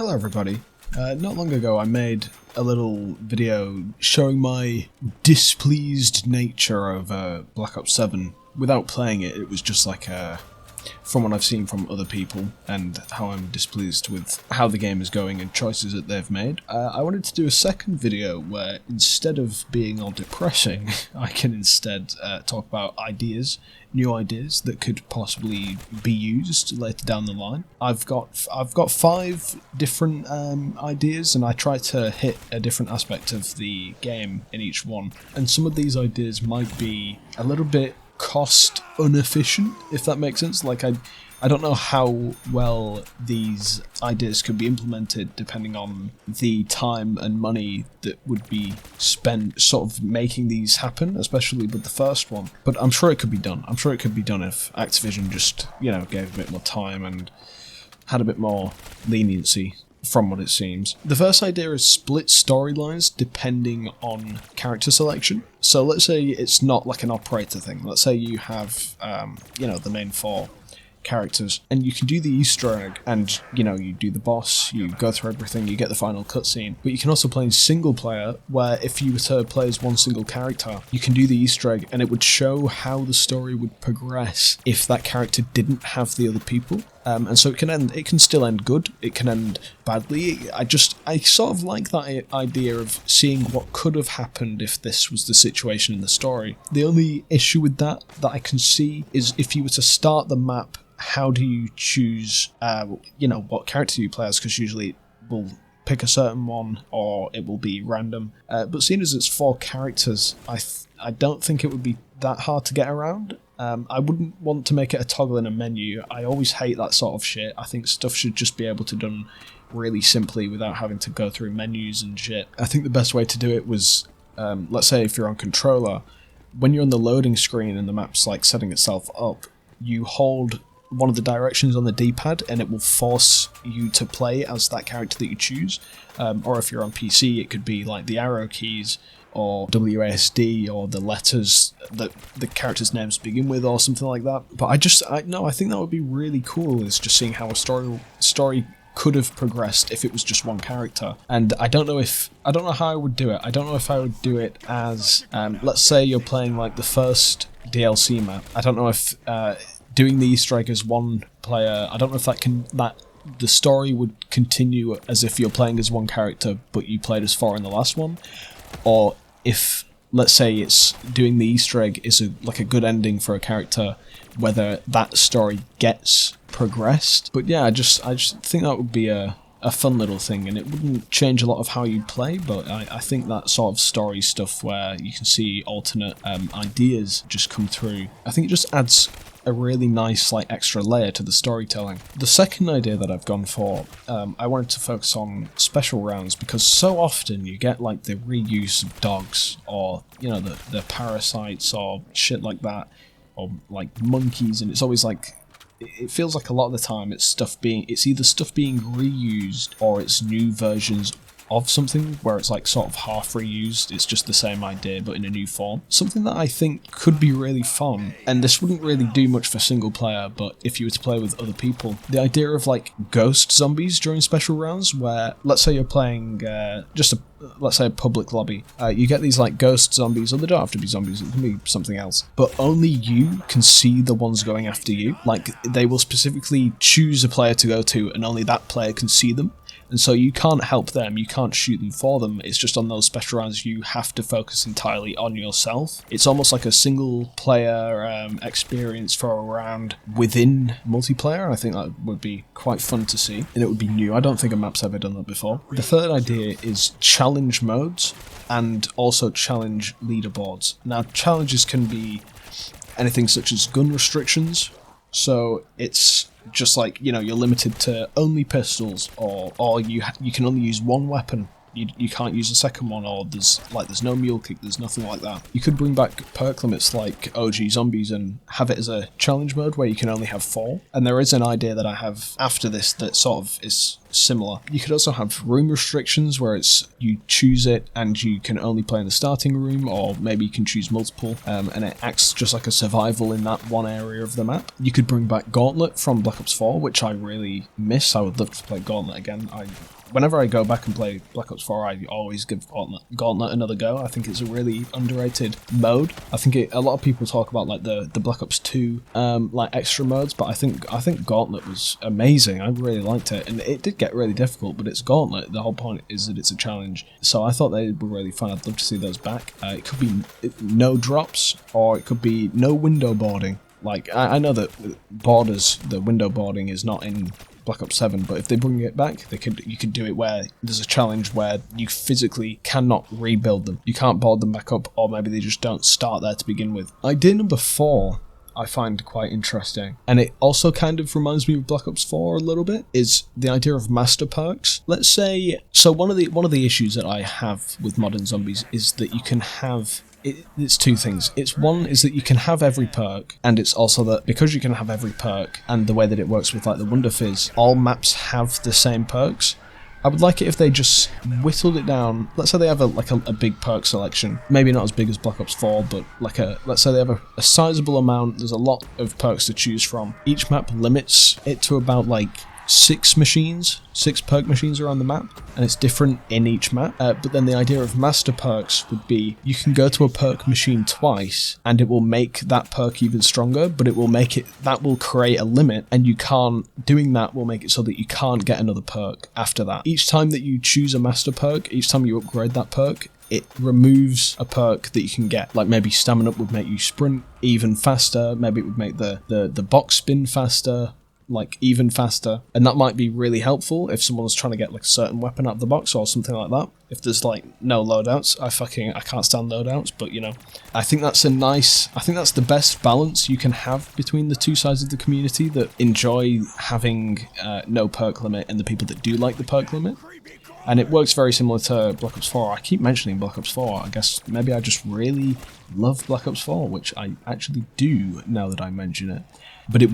Hello everybody. Not long ago I made a little video showing my displeased nature of Black Ops 7. Without playing it, it was just like from what I've seen from other people and how I'm displeased with how the game is going and choices that they've made. I wanted to do a second video where instead of being all depressing, I can instead talk about new ideas that could possibly be used later down the line. I've got 5 different ideas, and I try to hit a different aspect of the game in each one. And some of these ideas might be a little bit cost inefficient, if that makes sense. Like I don't know how well these ideas could be implemented depending on the time and money that would be spent sort of making these happen, especially with the first one. But I'm sure it could be done. I'm sure it could be done if Activision just, gave a bit more time and had a bit more leniency from what it seems. The first idea is split storylines depending on character selection. So let's say it's not like an operator thing. Let's say you have, the main 4 characters, and you can do the Easter egg, and you do the boss, you go through everything, you get the final cutscene. But you can also play in single player, where if you were to play as one single character, you can do the Easter egg, and it would show how the story would progress if that character didn't have the other people. And so it can still end good, it can end badly. I sort of like that idea of seeing what could have happened if this was the situation in the story. The only issue with that I can see is if you were to start the map, how do you choose, what character you play as, because usually it will pick a certain one or it will be random. But seeing as it's 4 characters, I don't think it would be that hard to get around. I wouldn't want to make it a toggle in a menu. I always hate that sort of shit. I think stuff should just be able to be done really simply without having to go through menus and shit. I think the best way to do it was, let's say if you're on controller, when you're on the loading screen and the map's like setting itself up, you hold one of the directions on the D-pad and it will force you to play as that character that you choose. Or if you're on PC, it could be like the arrow keys or WASD or the letters that the character's names begin with or something like that. But I think that would be really cool, is just seeing how a story could have progressed if it was just one character. And I don't know how I would do it. I don't know if I would do it as, let's say you're playing like the first DLC map. I don't know if doing the Easter egg as one player, I don't know if that the story would continue as if you're playing as one character but you played as 4 in the last one, or if, let's say, it's doing the Easter egg is a good ending for a character, whether that story gets progressed. But yeah, I just think that would be a fun little thing, and it wouldn't change a lot of how you play, but I think that sort of story stuff where you can see alternate ideas just come through, I think it just adds a really nice extra layer to the storytelling. The second idea that I've gone for, I wanted to focus on special rounds, because so often you get the reuse of dogs, or the parasites or shit like that, or monkeys, and it's always it feels like a lot of the time it's either stuff being reused or it's new versions of something where it's sort of half reused. It's just the same idea but in a new form. Something that I think could be really fun, and this wouldn't really do much for single player, but if you were to play with other people, the idea of ghost zombies during special rounds, where let's say you're playing let's say a public lobby, you get these ghost zombies, or they don't have to be zombies, it can be something else, but only you can see the ones going after you. They will specifically choose a player to go to, and only that player can see them. And so you can't help them, you can't shoot them for them. It's just on those special rounds you have to focus entirely on yourself. It's almost like a single player experience for a round within multiplayer, and I think that would be quite fun to see, and it would be new. I don't think a map's ever done that before. The third idea is challenge modes, and also challenge leaderboards. Now, challenges can be anything such as gun restrictions, so it's just you're limited to only pistols, or you can only use one weapon. You can't use a second one, or there's no mule kick, there's nothing like that. You could bring back perk limits like OG Zombies and have it as a challenge mode where you can only have 4. And there is an idea that I have after this that sort of is similar. You could also have room restrictions where it's you choose it and you can only play in the starting room, or maybe you can choose multiple, and it acts just like a survival in that one area of the map. You could bring back Gauntlet from Black Ops 4, which I really miss. I would love to play Gauntlet again. Whenever I go back and play Black Ops 4, I always give Gauntlet another go. I think it's a really underrated mode. I think a lot of people talk about like the Black Ops 2 like extra modes, but I think Gauntlet was amazing. I really liked it, and it did get really difficult, but it's Gauntlet. The whole point is that it's a challenge. So I thought they were really fun. I'd love to see those back. It could be no drops, or it could be no window boarding. Like, I know that the window boarding is not in Black Ops 7, but if they bring it back, you could do it where there's a challenge where you physically cannot rebuild them. You can't board them back up, or maybe they just don't start there to begin with. Idea number 4 I find quite interesting, and it also kind of reminds me of Black Ops 4 a little bit, is the idea of master perks. Let's say, so one of the issues that I have with modern zombies is that you can have it's two things. It's one is that you can have every perk, and it's also that because you can have every perk, and the way that it works with like the Wonder Fizz, all maps have the same perks. I would like it if they just whittled it down. Let's say they have a big perk selection. Maybe not as big as Black Ops 4, but let's say they have a sizable amount. There's a lot of perks to choose from. Each map limits it to about like 6 perk machines around the map, and it's different in each map. But then the idea of master perks would be you can go to a perk machine twice and it will make that perk even stronger, but that will create a limit, and doing that will make it so that you can't get another perk after that. Each time that you choose a master perk, each time you upgrade that perk, it removes a perk that you can get. Like maybe Stamina Up would make you sprint even faster, maybe it would make the box spin faster, like even faster, and that might be really helpful if someone's trying to get like a certain weapon out of the box or something like that. If there's like no loadouts, I can't stand loadouts, but I think that's the best balance you can have between the two sides of the community that enjoy having no perk limit and the people that do like the perk limit. And it works very similar to Black Ops 4. I keep mentioning Black Ops 4. I guess maybe I just really love Black Ops 4, which I actually do now that I mention it. But it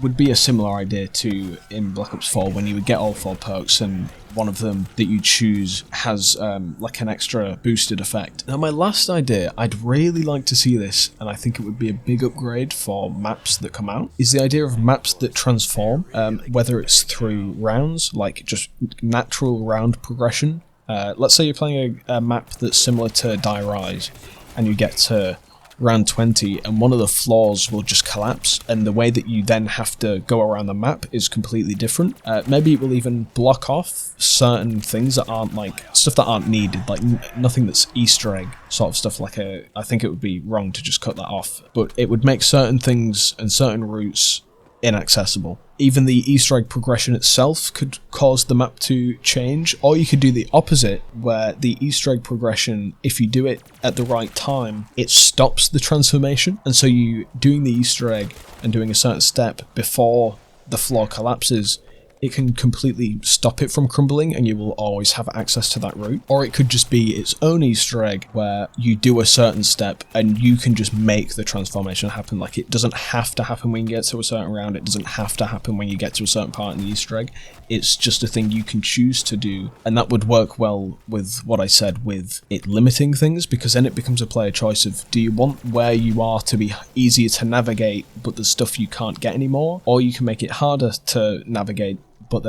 would be a similar idea to in Black Ops 4 when you would get all 4 perks and one of them that you choose has like an extra boosted effect. Now my last idea, I'd really like to see this, and I think it would be a big upgrade for maps that come out, is the idea of maps that transform, whether it's through rounds, like just natural round progression. Let's say you're playing a map that's similar to Die Rise, and you get to round 20 and one of the floors will just collapse, and the way that you then have to go around the map is completely different. Maybe it will even block off certain things that aren't stuff that aren't needed, like nothing that's Easter egg sort of stuff. I think it would be wrong to just cut that off, but it would make certain things and certain routes inaccessible. Even the Easter egg progression itself could cause the map to change, or you could do the opposite, where the Easter egg progression, if you do it at the right time, it stops the transformation, and so you doing the Easter egg and doing a certain step before the floor collapses, it can completely stop it from crumbling and you will always have access to that route. Or it could just be its own Easter egg where you do a certain step and you can just make the transformation happen. Like, it doesn't have to happen when you get to a certain round, it doesn't have to happen when you get to a certain part in the Easter egg. It's just a thing you can choose to do, and that would work well with what I said with it limiting things, because then it becomes a player choice of, do you want where you are to be easier to navigate but there's stuff you can't get anymore, or you can make it harder to navigate but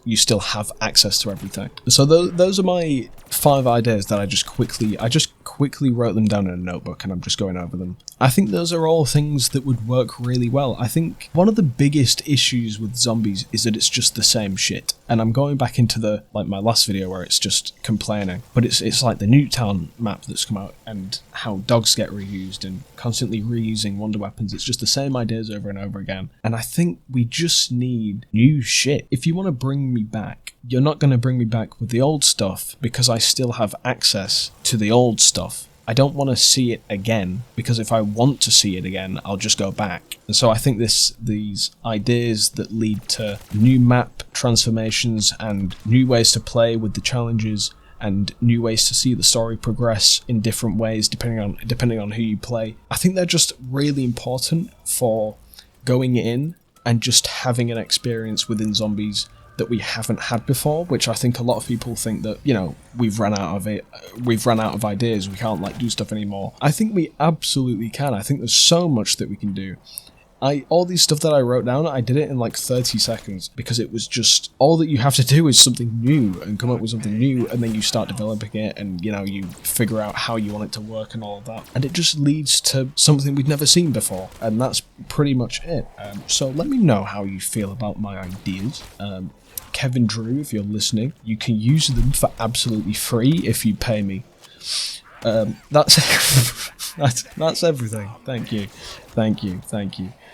you still have access to everything. So those are my 5 ideas that I just quickly wrote them down in a notebook, and I'm just going over them. I think those are all things that would work really well. I think one of the biggest issues with zombies is that it's just the same shit. And I'm going back into my last video where it's just complaining, but it's like the Nuketown map that's come out and how dogs get reused and constantly reusing wonder weapons. It's just the same ideas over and over again. And I think we just need new shit. If you want to bring me back, you're not going to bring me back with the old stuff because I still have access to the old stuff. I don't want to see it again, because if I want to see it again, I'll just go back. And so I think these ideas that lead to new map transformations and new ways to play with the challenges and new ways to see the story progress in different ways depending on who you play, I think they're just really important for going in and just having an experience within zombies that we haven't had before, which I think a lot of people think that, you know, we've run out of it, we've run out of ideas, we can't like do stuff anymore. I think we absolutely can. I think there's so much that we can do. All these stuff that I wrote down, I did it in like 30 seconds because it was just, all that you have to do is something new and come up with something new, and then you start developing it, and you know, you figure out how you want it to work and all of that, and it just leads to something we've never seen before, and that's pretty much it. So let me know how you feel about my ideas. Kevin Drew, if you're listening, you can use them for absolutely free if you pay me. That's that's everything. Thank you.